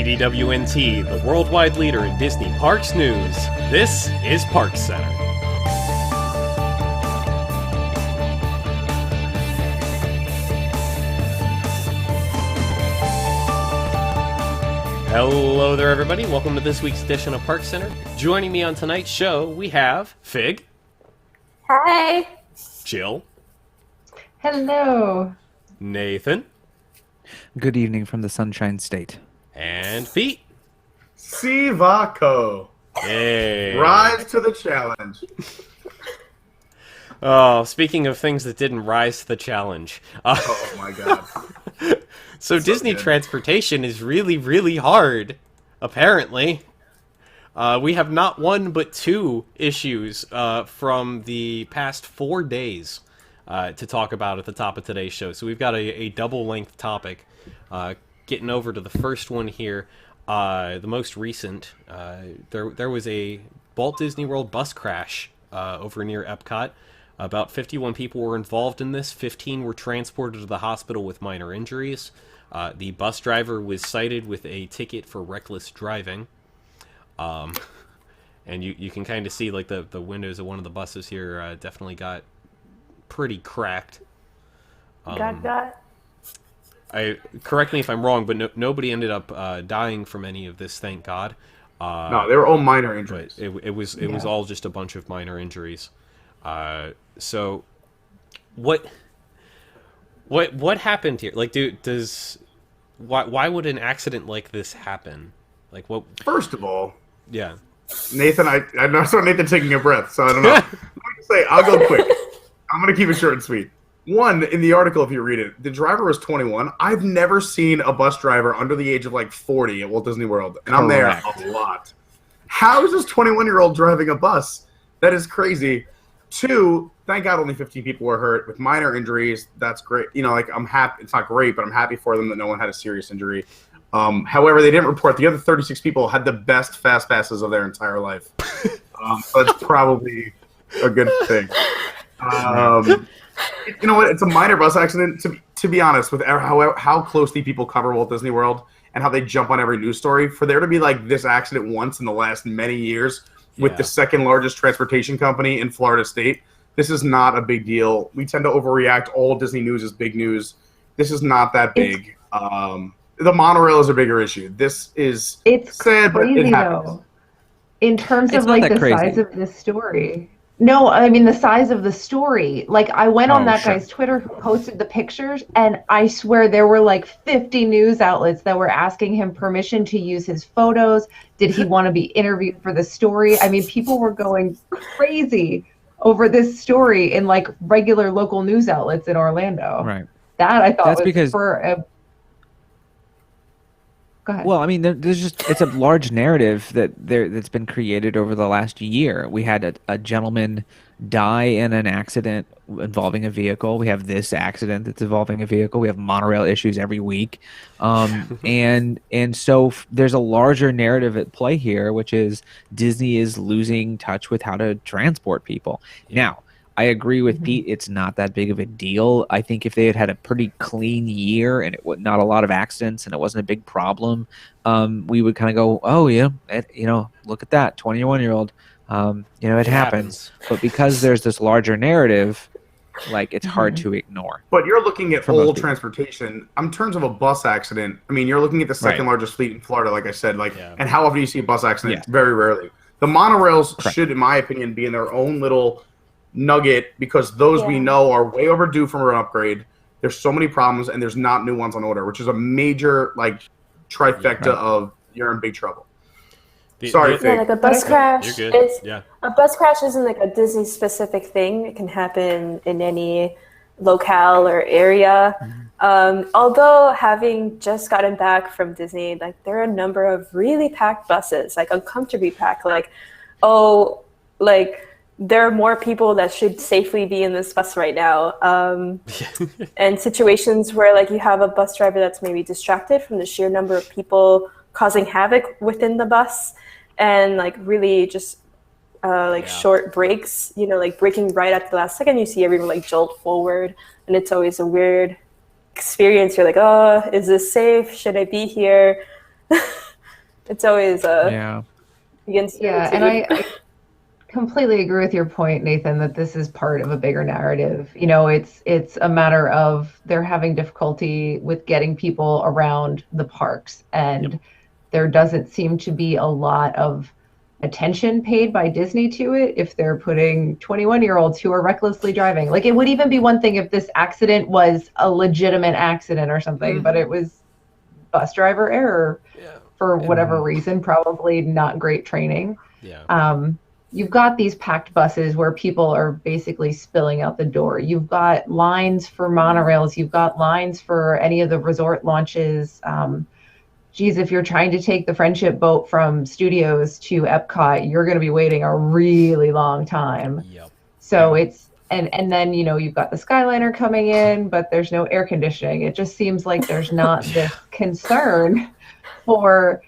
CDWNT, the worldwide leader in Disney Parks news. This is ParksCenter. Hello there, everybody. Welcome to this week's edition of ParksCenter. Joining me on tonight's show, we have Fig. Hi. Jill. Hello. Nathan. Good evening from the Sunshine State. And Pete. Sivako. Hey. Rise to the challenge. Oh, speaking of things that didn't rise to the challenge. Oh my god. So Disney good. transportation is really, really hard, apparently. We have not one but two issues from the past 4 days to talk about at the top of today's show. So we've got a double-length topic. Getting over to the first one here, the most recent, there was a Walt Disney World bus crash over near Epcot. About 51 people were involved in this. 15 were transported to the hospital with minor injuries. The bus driver was cited with a ticket for reckless driving. And you can kind of see like the windows of one of the buses here definitely got pretty cracked. Correct me if I'm wrong, but nobody ended up dying from any of this, thank God. No, they were all minor injuries. But it was all just a bunch of minor injuries. So what happened here? Like, why would an accident like this happen? Like, what? First of all, Yeah. Nathan, I saw Nathan taking a breath, so I don't know. Let me just say, I'll go quick. I'm going to keep it short and sweet. One, in the article, if you read it, the driver was 21. I've never seen a bus driver under the age of like 40 at Walt Disney World, and I'm there a lot. How is this 21-year-old driving a bus? That is crazy. Two, thank God only 15 people were hurt with minor injuries. That's great. You know, like, I'm happy. It's not great, but I'm happy for them that no one had a serious injury. However, they didn't report the other 36 people had the best fast passes of their entire life. So that's probably a good thing. You know what? It's a minor bus accident. To be honest, with how closely people cover Walt Disney World and how they jump on every news story, for there to be like this accident once in the last many years with the second largest transportation company in Florida State, this is not a big deal. We tend to overreact. All Disney news is big news. This is not that big. The monorail is a bigger issue. It's sad, crazy, but it happens. though, in terms It's of not like that the crazy. size of the story. No, I mean the size of the story. Like, I went on that sure. guy's Twitter who posted the pictures, and I swear there were like 50 news outlets that were asking him permission to use his photos. Did he want to be interviewed for the story? I mean, people were going crazy over this story in like regular local news outlets in Orlando. Right. That I thought That's was because- for a... Go ahead. Well, I mean, it's a large narrative that's been created over the last year. We had a gentleman die in an accident involving a vehicle. We have this accident that's involving a vehicle. We have monorail issues every week. And so there's a larger narrative at play here, which is Disney is losing touch with how to transport people. Now, I agree with Pete. It's not that big of a deal. I think if they had a pretty clean year and it was not a lot of accidents and it wasn't a big problem, we would kind of go, oh yeah, look at that 21-year-old. It happens. But because there's this larger narrative, like, it's hard to ignore. But you're looking at For most all people. transportation. In terms of a bus accident, I mean, you're looking at the second largest fleet in Florida, like I said. And how often do you see a bus accident? Yeah. Very rarely. The monorails Correct. should, in my opinion, be in their own little nugget, because those we know are way overdue for an upgrade. There's so many problems, and there's not new ones on order, which is a major trifecta of you're in big trouble. Sorry, Fig. Yeah, like a bus crash You're good. a bus crash isn't like a Disney specific thing. It can happen in any locale or area. Although, having just gotten back from Disney, like, there are a number of really packed buses, like uncomfortably packed. There are more people that should safely be in this bus right now. And situations where like you have a bus driver that's maybe distracted from the sheer number of people causing havoc within the bus, and like really just short breaks, like braking right at the last second. You see everyone like jolt forward, and it's always a weird experience. You're like, oh, is this safe? Should I be here? It's always Yeah. against Yeah, and I completely agree with your point, Nathan, that this is part of a bigger narrative. You know, it's a matter of they're having difficulty with getting people around the parks, and there doesn't seem to be a lot of attention paid by Disney to it if they're putting 21-year-olds who are recklessly driving. Like, it would even be one thing if this accident was a legitimate accident or something, but it was bus driver error for whatever reason, probably not great training. You've got these packed buses where people are basically spilling out the door. You've got lines for monorails. You've got lines for any of the resort launches. Geez, if you're trying to take the Friendship boat from Studios to Epcot, you're going to be waiting a really long time. So it's, and then, you know, you've got the Skyliner coming in, but there's no air conditioning. It just seems like there's not this concern for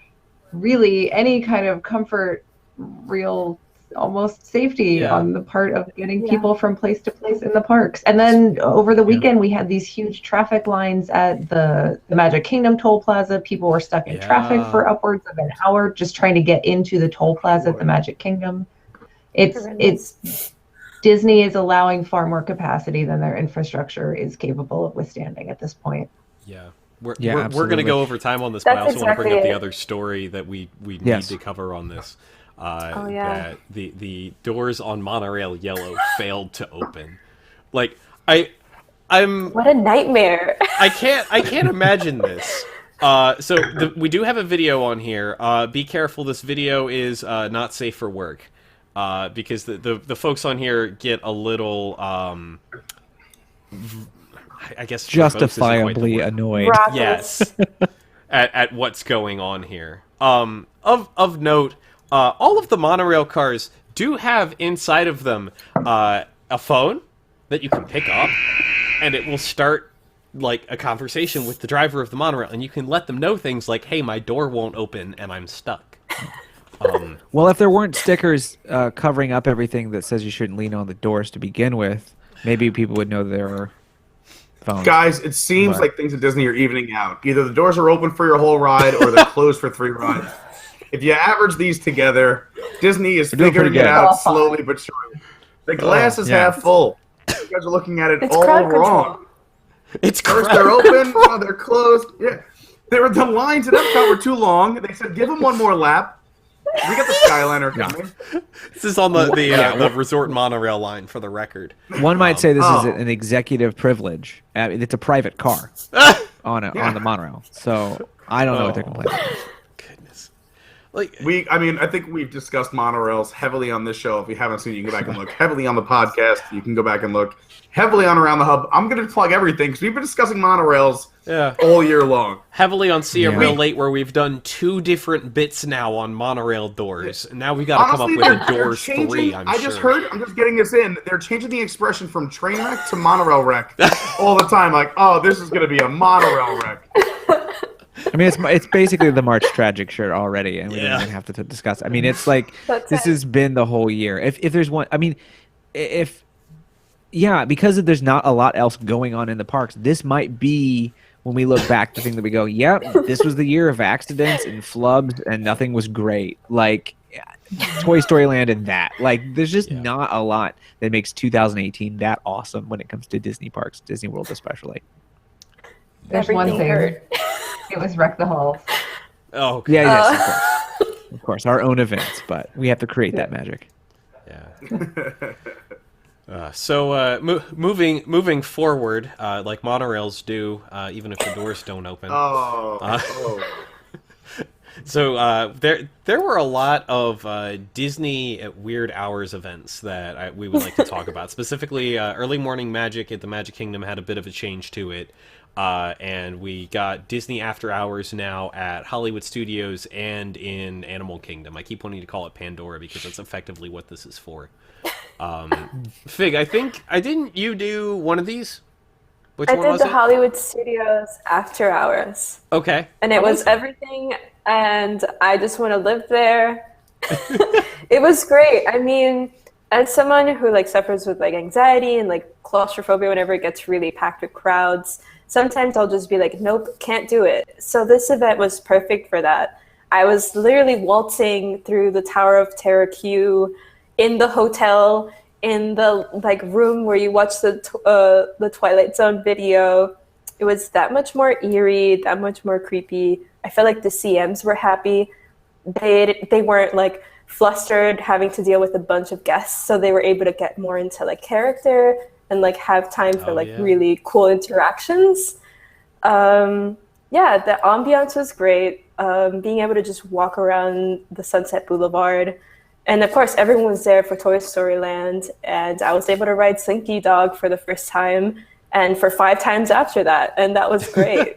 really any kind of comfort, real almost safety on the part of getting people from place to place in the parks. And then over the weekend, we had these huge traffic lines at the Magic Kingdom toll plaza. People were stuck in traffic for upwards of an hour just trying to get into the toll plaza at the Magic Kingdom. It's Disney is allowing far more capacity than their infrastructure is capable of withstanding at this point. We're going to go over time on this, but I also want to bring up the other story that we need to cover on this. That the doors on Monorail Yellow failed to open. Like, I'm what a nightmare. I can't imagine this. We do have a video on here. Be careful, this video is not safe for work. Because the folks on here get a little I guess justifiably annoyed. Yes. at what's going on here. Of note, all of the monorail cars do have inside of them a phone that you can pick up, and it will start like a conversation with the driver of the monorail, and you can let them know things like, "Hey, my door won't open and I'm stuck." Well, if there weren't stickers covering up everything that says you shouldn't lean on the doors to begin with, maybe people would know there are phones. Guys, it seems like things at Disney are evening out. Either the doors are open for your whole ride or they're closed for 3 rides. If you average these together, Disney is figuring it out slowly but surely. The glass is half full. You guys are looking at it all wrong. It's first they're open, now they're closed. Yeah, the lines at Epcot were too long. They said give them one more lap. We got the Skyliner coming. This is on the resort monorail line, for the record. One might say this is an executive privilege. It's a private car on the monorail, so I don't know what they're complaining about. Goodness. I think we've discussed monorails heavily on this show. If you haven't seen it, you can go back and look. Heavily on the podcast, you can go back and look. Heavily on Around the Hub. I'm going to plug everything because we've been discussing monorails all year long. Heavily on See It Real Late, where we've done 2 different bits now on monorail doors. And now we got to come up with a Doors 3, I'm just getting this in, they're changing the expression from train wreck to monorail wreck all the time. Like, oh, this is going to be a monorail wreck. I mean, it's basically the March Tragic shirt already, and we don't even have to discuss. I mean, it's like this has been the whole year. If there's one, I mean, because there's not a lot else going on in the parks, this might be when we look back the thing that we go, yep, this was the year of accidents and flubs, and nothing was great. Like Toy Story Land and that. Like, there's just not a lot that makes 2018 that awesome when it comes to Disney parks, Disney World especially. There's one thing. It was Wreck the Halls. Oh, yeah, yes, of course, our own events, but we have to create that magic. Yeah. Moving forward, like monorails do, even if the doors don't open. So there were a lot of Disney Weird Hours events that we would like to talk about. Specifically, Early Morning Magic at the Magic Kingdom had a bit of a change to it. And we got Disney After Hours now at Hollywood Studios and in Animal Kingdom. I keep wanting to call it Pandora because that's effectively what this is for. Fig, didn't you do one of these? Which one was it? I did the Hollywood Studios After Hours. Okay. And it was everything, and I just want to live there. It was great. I mean, as someone who suffers with anxiety and claustrophobia whenever it gets really packed with crowds, sometimes I'll just be like, nope, can't do it. So this event was perfect for that. I was literally waltzing through the Tower of Terror queue in the hotel, in the like room where you watch the Twilight Zone video. It was that much more eerie, that much more creepy. I felt like the CMs were happy. They weren't like flustered having to deal with a bunch of guests, so they were able to get more into like character and like have time for really cool interactions. Yeah, the ambiance was great. Being able to just walk around the Sunset Boulevard. And of course, everyone was there for Toy Story Land, and I was able to ride Slinky Dog for the first time and for 5 times after that, and that was great.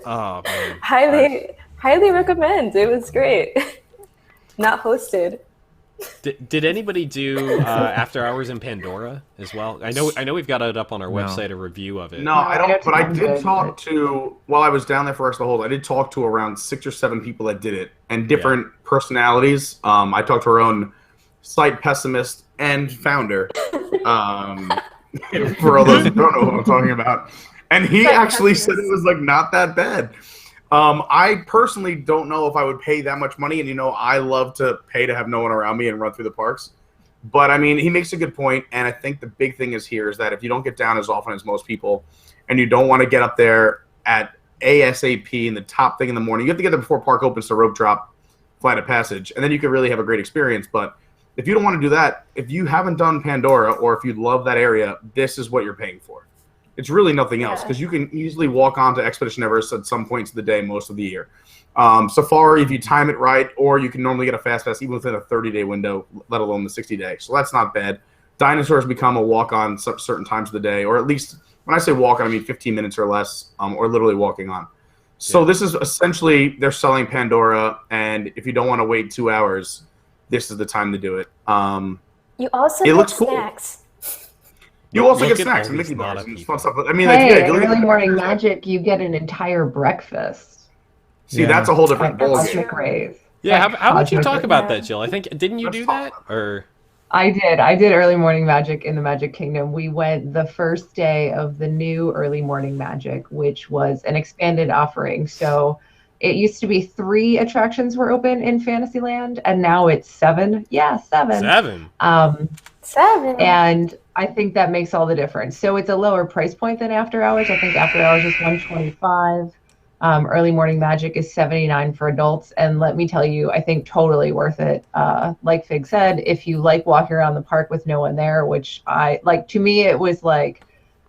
Oh, man. Highly recommend. It was great. Not hosted. Did anybody do After Hours in Pandora as well? I know we've got it up on our website, a review of it. No, I don't. But I did talk to, while I was down there for Arts of the Hold, I did talk to around 6 or 7 people that did it, and different personalities. I talked to our own site pessimist and founder. For all those who don't know what I'm talking about, and he actually said it was like not that bad. I personally don't know if I would pay that much money, and I love to pay to have no one around me and run through the parks. But I mean, he makes a good point, and I think the big thing is that if you don't get down as often as most people, and you don't want to get up there at ASAP in the top thing in the morning, you have to get there before park opens to rope drop Flight of Passage, and then you can really have a great experience. But if you don't want to do that, if you haven't done Pandora, or if you love that area, this is what you're paying for. It's really nothing else, because you can easily walk on to Expedition Everest at some points of the day most of the year. Safari, if you time it right, or you can normally get a fast pass even within a 30-day window, let alone the 60-day. So that's not bad. Dinosaurs become a walk-on certain times of the day, or at least, when I say walk-on, I mean 15 minutes or less, or literally walking on. So this is essentially, they're selling Pandora, and if you don't want to wait 2 hours, this is the time to do it. You also it get looks cool. snacks. You also Look get at snacks all and these Mickey bars lot of and people. fun stuff. I mean, Early morning magic, you get an entire breakfast. See, that's a whole different At ball Cosmic game. Rays. Yeah, Like how about you Cosmic talk Rays. about that, Jill? I think, didn't you Let's do talk that? Or I did early morning magic in the Magic Kingdom. We went the first day of the new early morning magic, which was an expanded offering. So it used to be 3 attractions were open in Fantasyland, and now it's 7. Yeah, 7. 7? 7. And I think that makes all the difference. So it's a lower price point than After Hours. I think After Hours is $125. Early morning magic is $79 for adults, and let me tell you, I think totally worth it. Like Fig said, if you like walking around the park with no one there, which I like, to me it was like,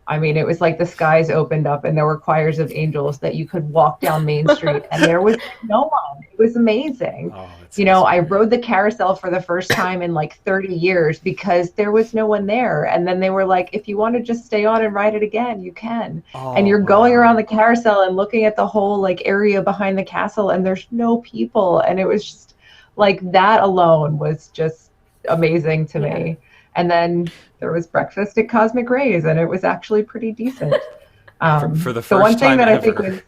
it was like the skies opened up and there were choirs of angels that you could walk down Main Street and there was no one. It was amazing. Oh, I rode the carousel for the first time in like 30 years because there was no one there. And then they were like, if you want to just stay on and ride it again, you can. And you're going around the carousel and looking at the whole like area behind the castle and there's no people. And it was just like, that alone was just amazing to me. And then there was breakfast at Cosmic Rays, and it was actually pretty decent. For the first time that ever. I think was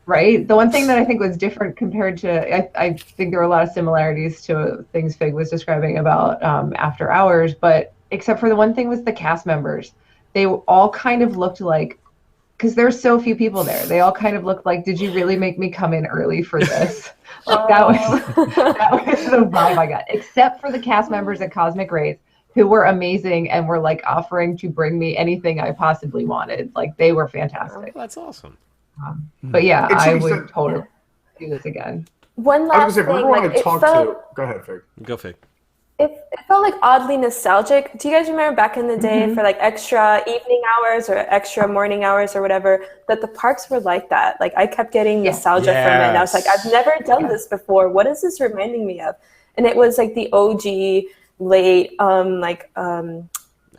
right. The one thing that I think was different compared to, I think there were a lot of similarities to things Fig was describing about After Hours, but except for the one thing was the cast members. They all kind of looked like, because there's so few people there, they all kind of looked like, did you really make me come in early for this? Like that was the vibe I got, except for the cast members at Cosmic Rays, who were amazing and were like offering to bring me anything I possibly wanted. Like they were fantastic. Oh, that's awesome. But yeah, It's I like you would said- totally do this again. One I last was going to say, if thing, we're going like to it talk felt, to... Go ahead, Fig. Go Fig. it felt like oddly nostalgic. Do you guys remember back in the day for like extra evening hours or extra morning hours or whatever, that the parks were like that? Like I kept getting nostalgia from it. And I was like, I've never done this before. What is this reminding me of? And it was like the OG late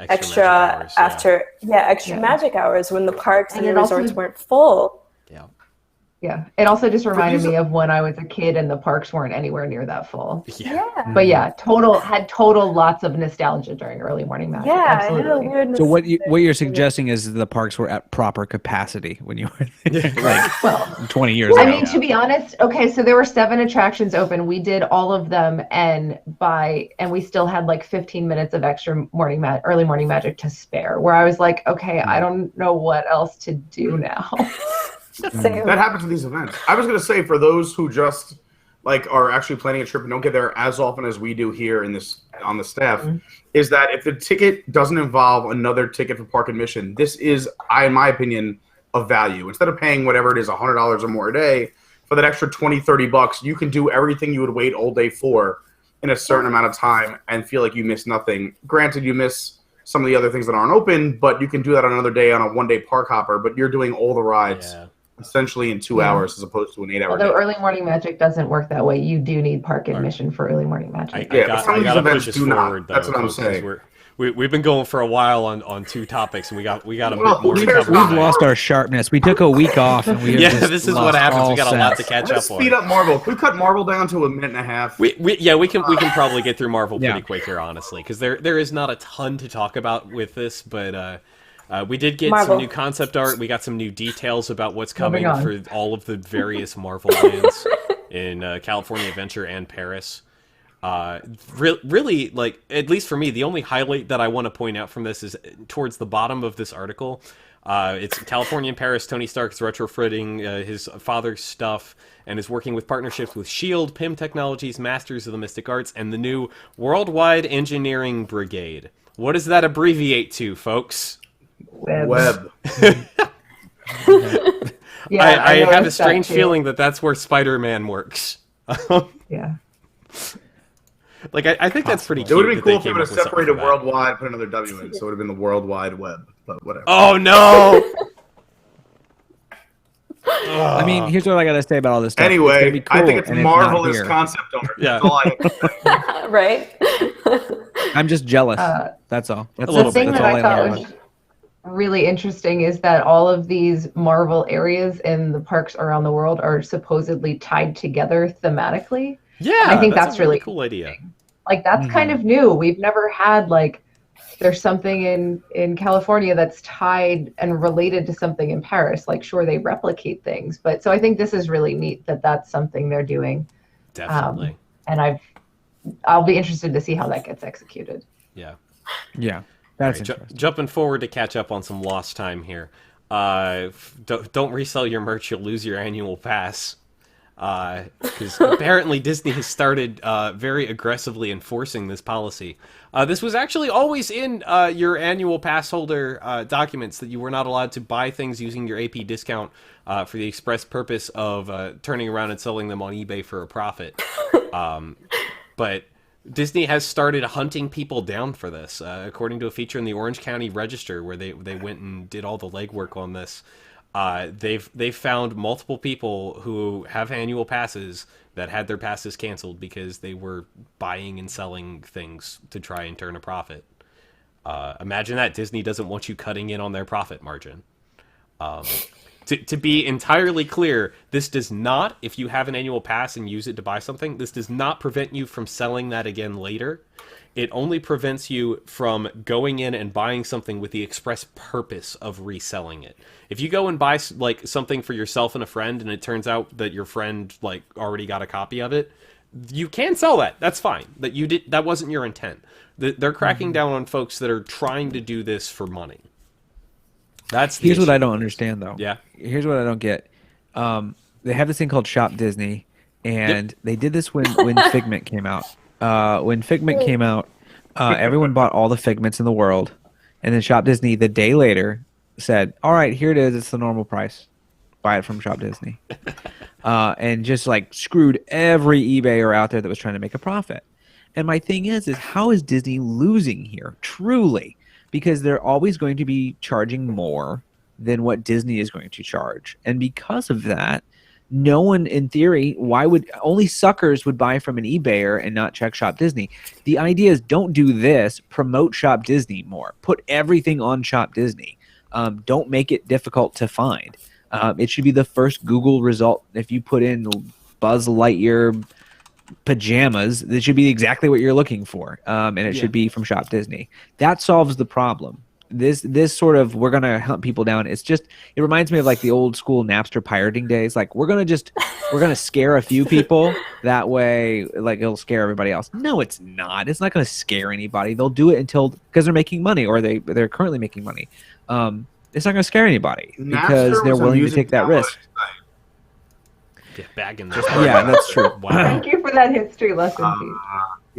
extra magic hours when the parks and the resorts weren't full. Yeah, it also just reminded me of when I was a kid and the parks weren't anywhere near that full. But yeah, had total lots of nostalgia during early morning magic. Absolutely. I had a weird So what you're suggesting is the parks were at proper capacity when you were there, like 20 years ago. I mean, to be honest, okay, so there were 7 attractions open. We did all of them, and we still had like 15 minutes of extra early morning magic to spare. Where I was like, okay, I don't know what else to do now. Same. That happens with these events. I was going to say, for those who just like are actually planning a trip and don't get there as often as we do here in this on the staff, is that if the ticket doesn't involve another ticket for park admission, this is, in my opinion, of value. Instead of paying whatever it is, $100 or more a day, for that extra $20-$30, you can do everything you would wait all day for in a certain amount of time and feel like you miss nothing. Granted, you miss some of the other things that aren't open, but you can do that on another day on a one-day park hopper, but you're doing all the rides essentially in 2 hours as opposed to an 8-hour Although day. early morning magic doesn't work that way. You do need park admission for early morning magic. I got to push us forward, though. That's what I'm saying. We've been going for a while on two topics, and we got a bit more to cover. We've lost our sharpness. We took a week off, and we this is what happens. We got a lot to catch up on. Speed up Marvel. Can we cut Marvel down to a minute and a half? We can probably get through Marvel pretty quick here, honestly, because there is not a ton to talk about with this, but we did get some new concept art. We got some new details about what's coming for all of the various Marvel lands in California Adventure and Paris. Really, like, at least for me, the only highlight that I want to point out from this is towards the bottom of this article. It's California and Paris. Tony Stark is retrofitting his father's stuff and is working with partnerships with S.H.I.E.L.D., PIM Technologies, Masters of the Mystic Arts, and the new Worldwide Engineering Brigade. What does that abbreviate to, folks? Web. I have a strange feeling that that's where Spider-Man works. Yeah. Like, I think that's pretty cute. It would have been cool if they would have separated worldwide, put another W in, so it would have been the World Wide Web, but whatever. Oh, no! I mean, here's what I got to say about all this stuff. Anyway, cool, I think it's marvelous concept art. Yeah. Right? I'm just jealous. That's all. That's The thing that's that all I thought know. was really interesting is that all of these Marvel areas in the parks around the world are supposedly tied together thematically. Yeah, and I think that's a really really cool idea. Like, that's kind of new. We've never had, like, there's something in California that's tied and related to something in Paris. Like, sure, they replicate things, but so I think this is really neat that that's something they're doing. Definitely. And I'll be interested to see how that gets executed. Yeah. Yeah, that's interesting. Jumping forward to catch up on some lost time here. Don't resell your merch; you'll lose your annual pass. Because apparently Disney has started very aggressively enforcing this policy. This was actually always in your annual pass holder documents, that you were not allowed to buy things using your AP discount for the express purpose of turning around and selling them on eBay for a profit. But Disney has started hunting people down for this, according to a feature in the Orange County Register, where they went and did all the legwork on this. They've found multiple people who have annual passes that had their passes canceled because they were buying and selling things to try and turn a profit. Imagine that. Disney doesn't want you cutting in on their profit margin. To be entirely clear, this does not, if you have an annual pass and use it to buy something, this does not prevent you from selling that again later. It only prevents you from going in and buying something with the express purpose of reselling it. If you go and buy like something for yourself and a friend, and it turns out that your friend like already got a copy of it, you can sell that. That's fine. That wasn't your intent. They're cracking down on folks that are trying to do this for money. Here's what I don't understand, though. Yeah. Here's what I don't get. They have this thing called Shop Disney, and they did this when Figment came out. When Figment came out, everyone bought all the Figments in the world, and then Shop Disney the day later said, "All right, here it is. It's the normal price. Buy it from Shop Disney," and just like screwed every eBayer out there that was trying to make a profit. And my thing is how is Disney losing here? Truly. Because they're always going to be charging more than what Disney is going to charge. And because of that, no one, in theory, only suckers would buy from an eBayer and not check Shop Disney. The idea is, don't do this, promote Shop Disney more. Put everything on Shop Disney. Don't make it difficult to find. It should be the first Google result. If you put in Buzz Lightyear pajamas, that should be exactly what you're looking for, and it should be from Shop Disney. That solves the problem. This sort of, we're gonna hunt people down, it reminds me of like the old school Napster pirating days. Like, we're gonna scare a few people, that way like it'll scare everybody else. No, it's not gonna scare anybody. They'll do it because they're making money, or they're currently making money. it's not going to scare anybody Napster because they're was a willing to music take that risk. downloading site. Yeah, back in the Yeah, that's true. Wow. Thank you for that history lesson, Pete.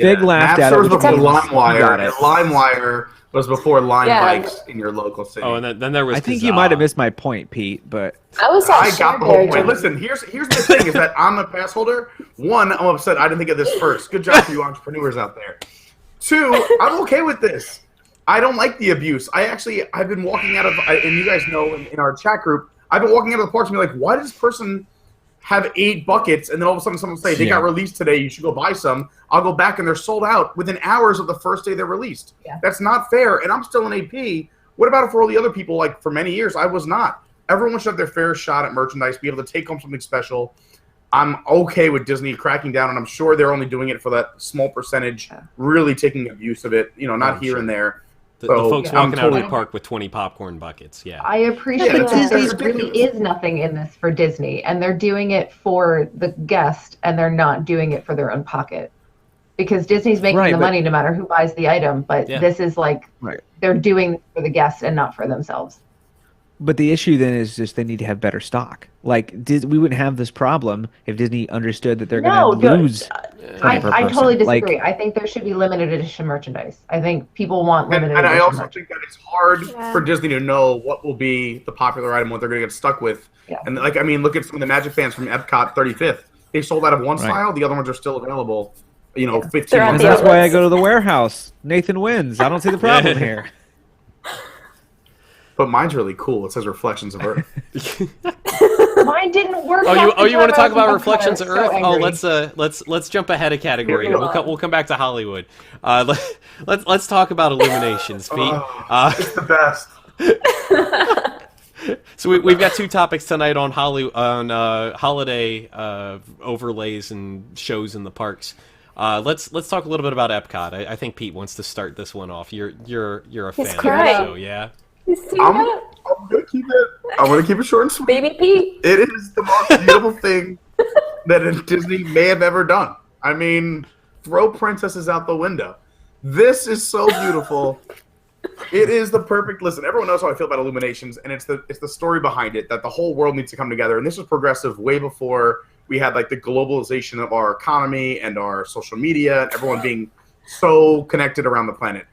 Fig laughed at Napster it, was which before means you got LimeWire, it. and LimeWire was before Line Yeah. Bikes in your local city. Oh, and then there was. I think Kazaa. you might have missed my point, Pete, but I was I at got the whole point. Shareberry. Listen, here's the thing: is that I'm a pass holder. One, I'm upset I didn't think of this first. Good job for you entrepreneurs out there. Two, I'm okay with this. I don't like the abuse. I've been walking out of, and you guys know in our chat group, I've been walking out of the parks and be like, why does this person have 8 buckets? And then all of a sudden someone say, they got released today, you should go buy some. I'll go back and they're sold out within hours of the first day they're released. Yeah. That's not fair. And I'm still an AP. What about it for all the other people? Like for many years, I was not. Everyone should have their fair shot at merchandise, be able to take home something special. I'm okay with Disney cracking down, and I'm sure they're only doing it for that small percentage, really taking abuse of it, not here and there. The So, folks I'm walking out of the totally- park with 20 popcorn buckets. Yeah. I appreciate Yeah, that Disney's there really ridiculous. is nothing in this for Disney, and they're doing it for the guest, and they're not doing it for their own pocket. Because Disney's making Right, the but- money no matter who buys the item, but Yeah. this is like Right. they're doing it for the guest and not for themselves. But the issue then is just they need to have better stock. Like we wouldn't have this problem if Disney understood that they're No, going to lose. I 20 per totally person. Like, disagree. I think there should be limited edition merchandise. I think people want And, limited and I edition also merchandise. think that it's hard Yeah. for Disney to know what will be the popular item, what they're going to get stuck with. Yeah. And look at some of the Magic fans from Epcot 35th. They sold out of one Right. style, the other ones are still available. 15 They're on months the that's out. why I go to the warehouse. Nathan wins. I don't see the problem here. But mine's really cool. It says Reflections of Earth. Mine didn't work. Oh, half the you want time to talk I was about in Reflections of Epcot. I was Earth? so Oh, angry. let's jump ahead of category. Here we We'll go. we'll come back to Hollywood. Let's talk about Illuminations, Pete. It's the best. So we've got 2 topics tonight on holiday overlays and shows in the parks. Let's talk a little bit about Epcot. I think Pete wants to start this one off. You're a He's fan crying. of the show, yeah. You see I'm that? gonna keep it. I'm gonna keep it short and sweet. Baby Pete. It is the most beautiful thing that Disney may have ever done. I mean, throw princesses out the window. This is so beautiful. It is the perfect. Listen, everyone knows how I feel about Illuminations, and it's the story behind it that the whole world needs to come together. And this was progressive way before we had like the globalization of our economy and our social media and everyone being so connected around the planet.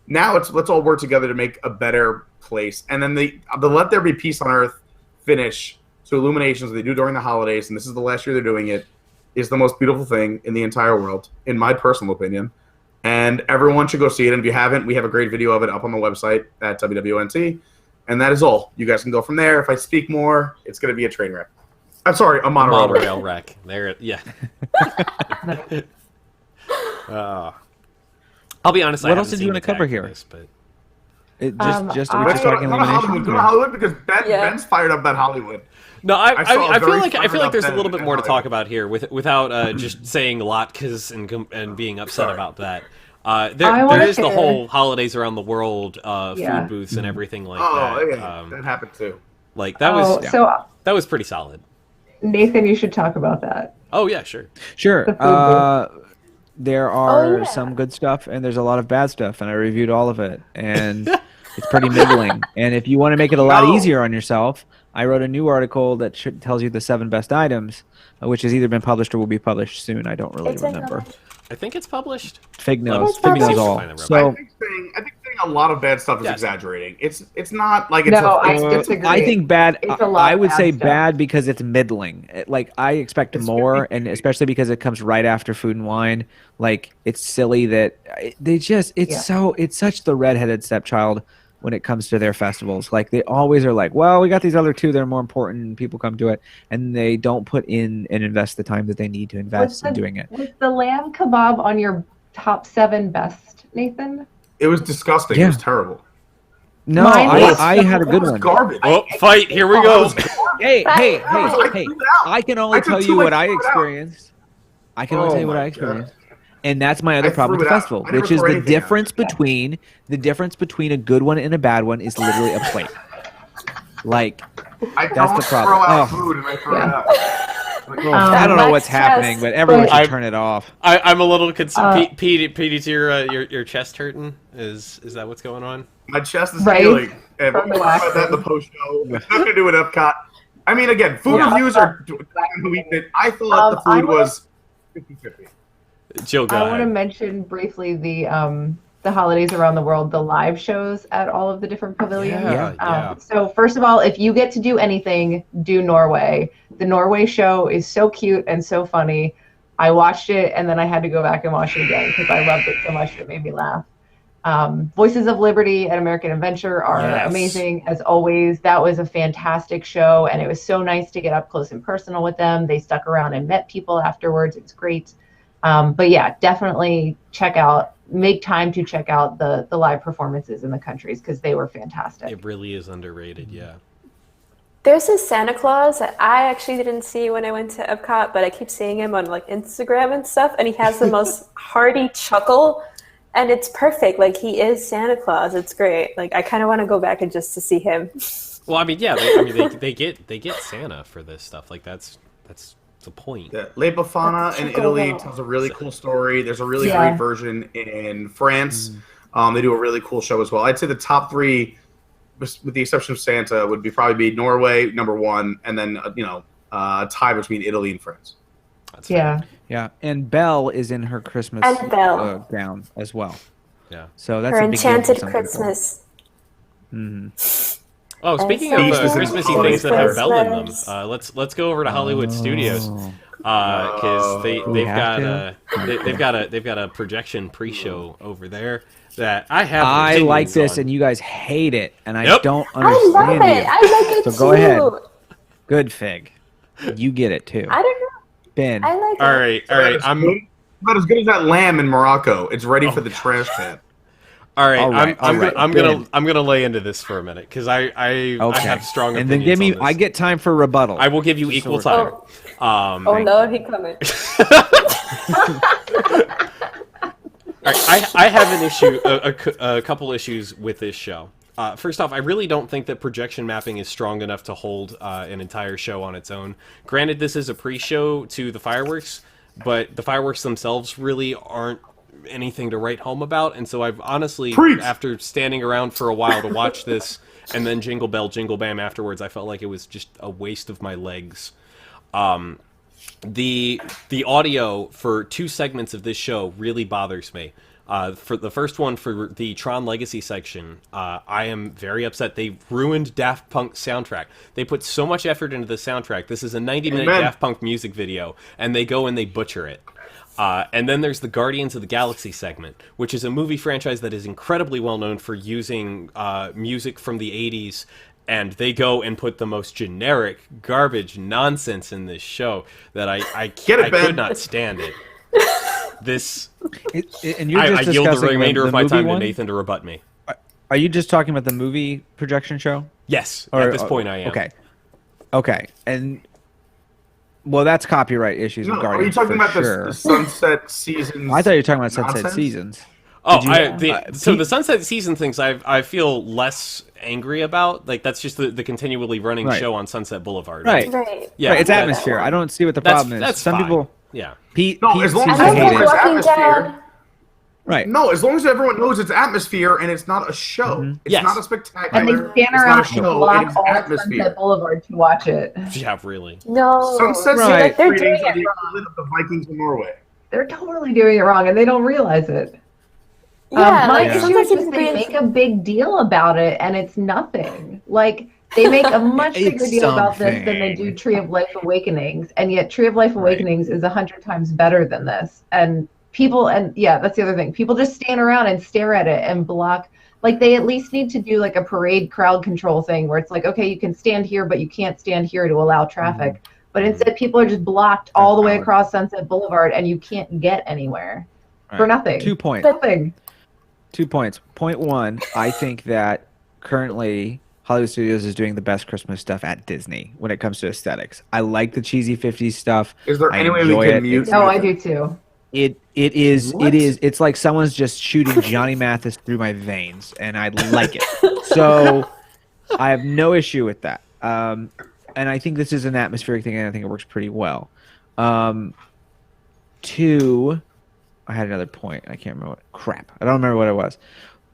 Now let's all work together to make a better place. And then the Let There Be Peace on Earth finish to Illuminations they do during the holidays, and this is the last year they're doing it, is the most beautiful thing in the entire world, in my personal opinion. And everyone should go see it. And if you haven't, we have a great video of it up on the website at WWNT. And that is all. You guys can go from there. If I speak more, it's going to be a train wreck. I'm sorry, a monorail wreck. Monorail wreck. There, yeah. I'll be honest. I What haven't else did you seen want to the cover tag for here? this, but Just I- we're just Go talking to Hollywood. elimination. Go to Hollywood because Yeah. Ben's fired up about Hollywood. no, I saw a I feel very like fired up there's a Ben little bit in more to Hollywood. talk about here without just saying latkes and being upset Sorry. about that. I There wanna is the share- whole holidays around the world Yeah. food booths and everything like Oh, that. yeah, that happened too. Like that was So that was pretty solid. Nathan, you should talk about that. Oh yeah, sure. Sure. The food There are yeah. some good stuff and there's a lot of bad stuff, and I reviewed all of it, and it's pretty middling. And if you want to make it a lot No. easier on yourself, I wrote a new article that tells you the 7 best items, which has either been published or will be published soon. I don't really It's in remember. I think it's published. Fig Let knows. me- Fig let me knows see. all. Find the So I think saying a lot of bad stuff is Yes. exaggerating. It's not like it's No, I it's disagree. I think bad. It's a lot I of would bad say stuff. bad because it's middling. Like I expect It's more, very- and especially because it comes right after Food and Wine. Like it's silly that they just. It's such the redheaded stepchild when it comes to their festivals. Like they always are like, well, we got these other 2 that are more important, and people come to it, and they don't put in and invest the time that they need to invest in doing it. Was the lamb kebab on your top 7 best, Nathan? It was disgusting. It Yeah. was terrible. No, Mine was- I had a good It was one. garbage. Oh, fight! Here we Oh, it go. was garbage. Hey, hey, I hey, threw hey! it out. I can only I took tell 2 you what and I threw it out. experienced. I can only Oh tell you what my I God. experienced. And that's my other I problem with threw the it out. festival, I never which is threw the anything out. difference between a good one and a bad one is literally a plate. Like, I That's don't the problem. throw out Oh. food and I throw it Yeah. out. I don't know let's what's happening, test, but everyone but- should turn it off. I'm a little concerned. Uh, Pete, is your chest hurting? Is that what's going on? My chest is Right? healing. And From we'll the talk about that in the waxing. post show. It's nothing to do with Epcot. I mean, again, food reviews are who eat it. I thought the I food wanna- was 50-50. Jill, go I want to ahead. mention briefly the holidays around the world, the live shows at all of the different pavilions. Yeah. So first of all, if you get to do anything, do Norway. The Norway show is so cute and so funny. I watched it and then I had to go back and watch it again because I loved it so much. It made me laugh. Voices of Liberty and American Adventure are Yes. amazing as always. That was a fantastic show and it was so nice to get up close and personal with them. They stuck around and met people afterwards. It was great. But yeah, definitely make time to check out the live performances in the countries because they were fantastic. It really is underrated, yeah. There's a Santa Claus that I actually didn't see when I went to Epcot, but I keep seeing him on like Instagram and stuff, and he has the most hearty chuckle, and it's perfect. Like he is Santa Claus. It's great. Like I kind of want to go back and just to see him. Well, I mean, yeah, they get Santa for this stuff. Like that's the point. Yeah, Le Befana in Italy tells a really cool story. There's a really great version in France. They do a really cool show as well. I'd say the top three, with the exception of Santa, would probably be Norway, number one, and then a tie between Italy and France. That's Yeah. Yeah, and Belle is in her Christmas And Belle. gown as well. Yeah. So that's Her a big deal for enchanted some people. Christmas. Oh, speaking And of so Christmassy Christmas. things that have Belle in them, Christmas. let's go over to Hollywood Studios because they've got a projection pre-show over there that I have. I like opinions this, on. and you guys hate it, and I Yep. don't I understand love it. you. I like it So too. go ahead. Good Fig, you get it too. I don't know. Ben, I like All it. right. I'm about as good as that lamb in Morocco. It's ready for the trash can. all right. All right, I'm Ben. gonna lay into this for a minute because I have strong and opinions. then give me. on this. I get time for rebuttal. I will give you Just so equal we're time. Oh no, he coming. I have an issue, a couple issues with this show. First off, I really don't think that projection mapping is strong enough to hold an entire show on its own. Granted, this is a pre-show to the fireworks, but the fireworks themselves really aren't anything to write home about, and so I've honestly, after standing around for a while to watch this, and then Jingle Bell, Jingle Bam afterwards, I felt like it was just a waste of my legs. The audio for two segments of this show really bothers me. For the first one, for the Tron Legacy section, I am very upset. They ruined Daft Punk's soundtrack. They put so much effort into the soundtrack. This is a 90-minute Daft Punk music video, and they go and they butcher it. And then there's the Guardians of the Galaxy segment, which is a movie franchise that is incredibly well known for using music from the 80s, and they go and put the most generic garbage nonsense in this show that I could not stand it. And you're I just yield the discussing remainder of my movie time one? to Nathan to rebut me. Are you just talking about the movie projection show? Yes, Or- at this point I am. Okay, and well, that's copyright issues. No, with are you Guardians talking for about sure. the Sunset Seasons? I thought you were talking about Sunset nonsense? Seasons. Oh, Did you- so the Sunset Season things I feel less angry about. Like that's just the continually running Right. show on Sunset Boulevard. Right. Right. Yeah, Right, it's that- atmosphere. I don't see what the That's problem is. that's Some fine. people, Yeah. Pete, No, Pete as long seems as I to it's like hate the it. Walking Walking Atmosphere. Dead. Right. No, as long as everyone knows it's atmosphere and it's not a show. It's Yes. not a And spectacular. they stand it's not around a and show. It block is all atmosphere. Sunset Boulevard to watch it. Yeah, really. No. Sunset Right. They're Seasons doing ratings are it the wrong. equivalent of the Vikings in Norway. They're totally doing it wrong and they don't realize it. Yeah, My like issue sometimes is just it's they being- make a big deal about it and it's nothing. Like they make a much bigger It's deal about this than they do something. Tree of Life Awakenings, and yet Tree of Life Awakenings is 100 times better than this. And people, and yeah, that's the other thing. People just stand around and stare at it and block. Like they at least need to do like a parade crowd control thing where it's like, okay, you can stand here, but you can't stand here to allow traffic. But instead, people are just blocked all the way across Sunset Boulevard, and you can't get anywhere for nothing. 2 points. Nothing. 2 points. Point one, I think that currently Hollywood Studios is doing the best Christmas stuff at Disney when it comes to aesthetics. I like the cheesy 50s stuff. Is there I any way we enjoy can it. mute? Oh, I do too. It is it's like someone's just shooting Johnny Mathis through my veins, and I like it. So I have no issue with that. And I think this is an atmospheric thing, and I think it works pretty well. Two, I had another point. I can't remember what. Crap, I don't remember what it was.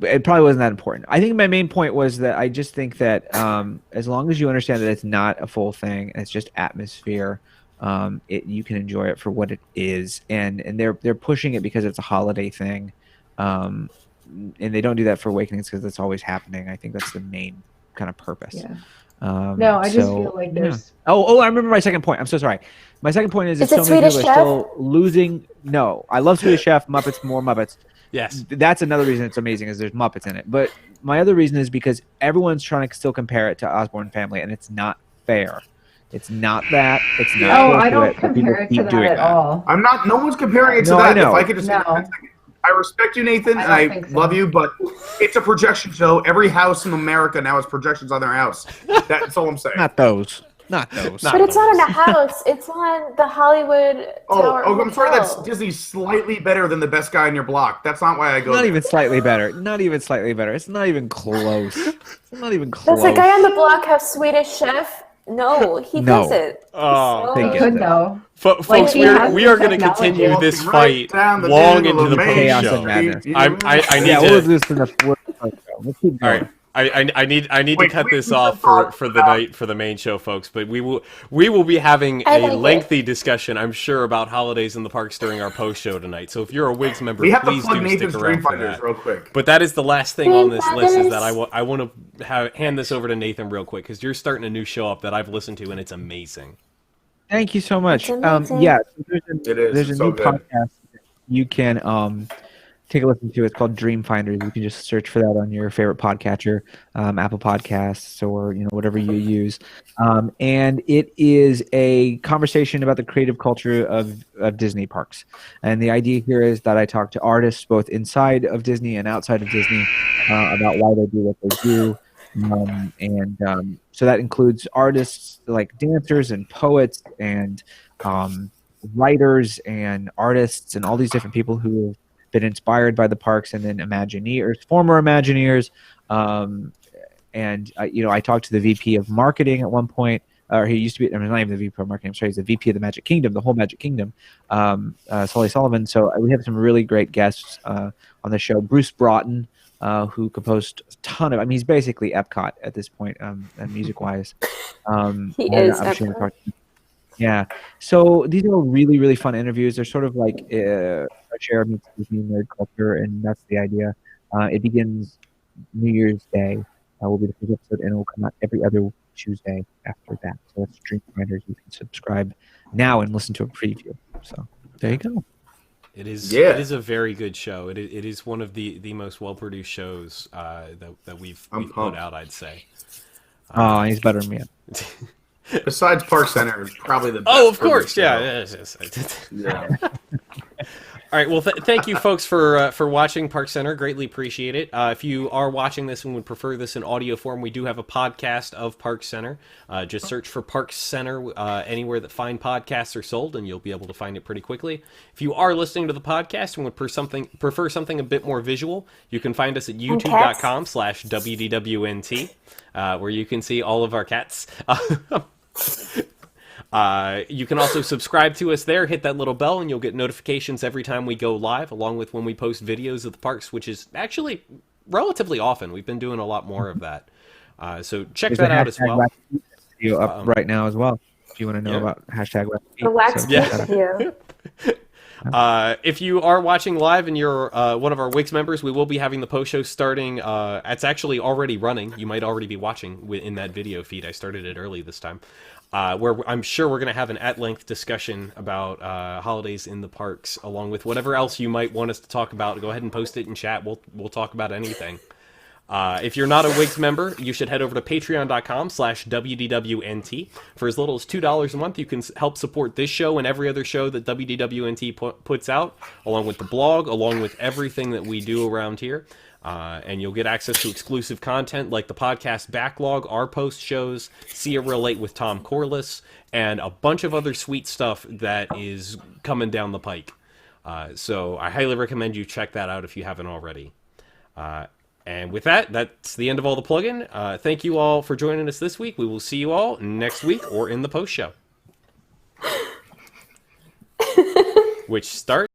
it probably wasn't that important. I think my main point was that I just think that as long as you understand that it's not a full thing and it's just atmosphere, you can enjoy it for what it is. And they're pushing it because it's a holiday thing, and they don't do that for Awakenings because it's always happening. I think that's the main kind of purpose. Yeah. No, I just feel like there's. Oh, I remember my second point. I'm so sorry. My second point is that so many people are still losing. No, I love Swedish Chef, Muppets, more Muppets. Yes. That's another reason it's amazing is there's Muppets in it. But my other reason is because everyone's trying to still compare it to Osborne Family, and it's not fair. It's not that. It's not. Oh, I don't compare it to that at all. I'm not. No one's comparing it to that. I know. If I could just. No. I respect you, Nathan, and I love you, but it's a projection show. Every house in America now has projections on their house. That's all I'm saying. Not those. Not those. But it's not in a house. It's on the Hollywood Tower. Oh, I'm sorry. That's Disney's slightly better than the best guy in your block. That's not why I go. Not there. even slightly better. Not even slightly better. It's not even close. It's not even close. Does the guy on the block have Swedish Chef? No, he doesn't. Oh, He could though. Folks, Like, we are going to continue this fight long into the chaos post-show. and madness. I need We'll to. do this in the Let's keep All going. right. I need to cut this we off should for the night for the main show, folks. But we will be having I a like lengthy discussion, I'm sure, about holidays in the parks during our post show tonight. So if you're a Wigs member, We have to please plug do Nathan's stick around for Dreamfinders that. real quick. But that is the last thing on this list is that Dreamfinders. I want to hand this over to Nathan real quick because you're starting a new show up that I've listened to and it's amazing. Thank you so much. It's amazing. Yeah, It is. there's a It's new so good. podcast you can take a listen to. It's called Dreamfinders. You can just search for that on your favorite podcatcher, Apple Podcasts, or whatever you use. And it is a conversation about the creative culture of Disney parks. And the idea here is that I talk to artists both inside of Disney and outside of Disney about why they do what they do. So that includes artists like dancers and poets and writers and artists and all these different people who have been inspired by the parks, and then Imagineers, former Imagineers. I talked to the VP of marketing at one point, or he used to be, not even the VP of marketing, I'm sorry, he's the VP of the Magic Kingdom, the whole Magic Kingdom, Sully Sullivan. So we have some really great guests on the show. Bruce Broughton, who composed a ton of, he's basically Epcot at this point, music-wise. He is Epcot. Yeah. So these are really, really fun interviews. They're sort of like a share meets Disney nerd culture, and that's the idea. It begins New Year's Day. Will be the first episode, and it will come out every other Tuesday after that. So that's Dreamfinders. You can subscribe now and listen to a preview. So there you go. It is a very good show. It is one of the most well-produced shows that we've put out, I'd say. He's better than me. Besides ParksCenter, is probably the best. Oh, of course, show. yeah. Yeah. All right, well, thank you, folks, for watching ParksCenter. Greatly appreciate it. If you are watching this and would prefer this in audio form, we do have a podcast of ParksCenter. Just search for ParksCenter anywhere that fine podcasts are sold, and you'll be able to find it pretty quickly. If you are listening to the podcast and would prefer something a bit more visual, you can find us at youtube.com/WDWNT, where you can see all of our cats. You can also subscribe to us there, hit that little bell, and you'll get notifications every time we go live, along with when we post videos of the parks, which is actually relatively often. We've been doing a lot more of that. So check that out as well. Video up right now as well, if you want to know about hashtag the wax video. If you are watching live and you're one of our Wix members, we will be having the post show starting. It's actually already running. You might already be watching in that video feed. I started it early this time. Where I'm sure we're going to have an at-length discussion about holidays in the parks, along with whatever else you might want us to talk about. Go ahead and post it in chat. We'll talk about anything. If you're not a Wigs member, you should head over to patreon.com/WDWNT. For as little as $2 a month, you can help support this show and every other show that WDWNT puts out, along with the blog, along with everything that we do around here. And you'll get access to exclusive content like the podcast backlog, our post shows, See It Real Late with Tom Corliss, and a bunch of other sweet stuff that is coming down the pike. So I highly recommend you check that out if you haven't already. And with that, that's the end of all the plug-in. Thank you all for joining us this week. We will see you all next week or in the post show. Which starts